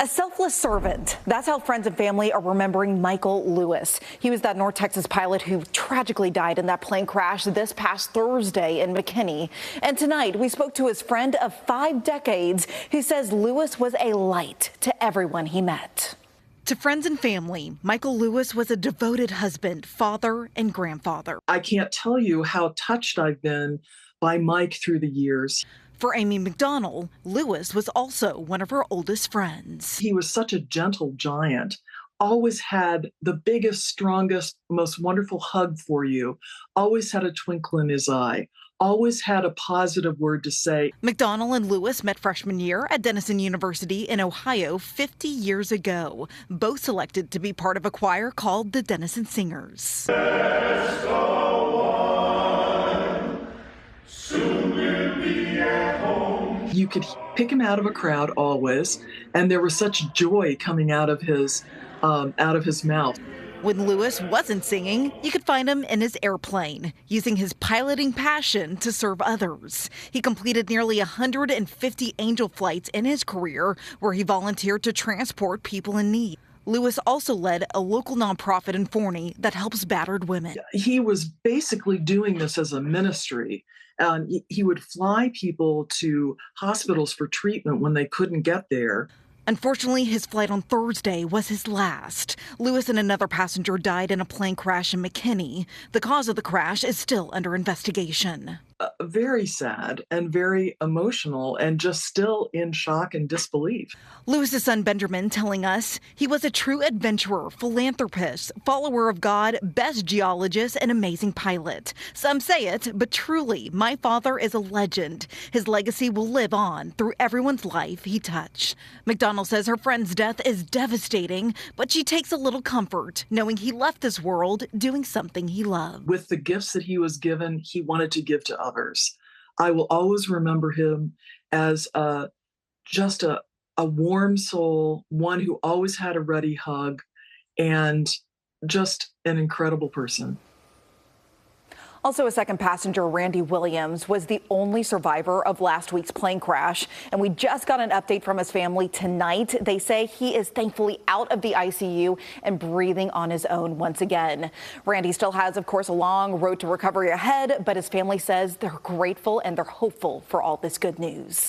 A selfless servant. That's how friends and family are remembering Michael Lewis. He was that North Texas pilot who tragically died in that plane crash this past Thursday in McKinney. And tonight we spoke to his friend of 5 decades who says Lewis was a light to everyone he met. To friends and family, Michael Lewis was a devoted husband, father, and grandfather. I can't tell you how touched I've been by Mike through the years. For Amy McDonald, Lewis was also one of her oldest friends. He was such a gentle giant, always had the biggest, strongest, most wonderful hug for you, always had a twinkle in his eye, always had a positive word to say. McDonald and Lewis met freshman year at Denison University in Ohio 50 years ago, both selected to be part of a choir called the Denison Singers. You could pick him out of a crowd always, and there was such joy coming out of his mouth. When Lewis wasn't singing, you could find him in his airplane, using his piloting passion to serve others. He completed nearly 150 angel flights in his career, where he volunteered to transport people in need. Lewis also led a local nonprofit in Forney that helps battered women. He was basically doing this as a ministry. He would fly people to hospitals for treatment when they couldn't get there. Unfortunately, his flight on Thursday was his last. Lewis and another passenger died in a plane crash in McKinney. The cause of the crash is still under investigation. Very sad and very emotional and just still in shock and disbelief. Lewis's son Benjamin telling us he was a true adventurer, philanthropist, follower of God, best geologist, and amazing pilot. Some say it, but truly, my father is a legend. His legacy will live on through everyone's life he touched. McDonald says her friend's death is devastating, but she takes a little comfort knowing he left this world doing something he loved. With the gifts that he was given, he wanted to give to others. I will always remember him as just a warm soul, one who always had a ready hug, and just an incredible person. Also, a second passenger, Randy Williams, was the only survivor of last week's plane crash. And we just got an update from his family tonight. They say he is thankfully out of the ICU and breathing on his own once again. Randy still has, of course, a long road to recovery ahead, but his family says they're grateful and they're hopeful for all this good news.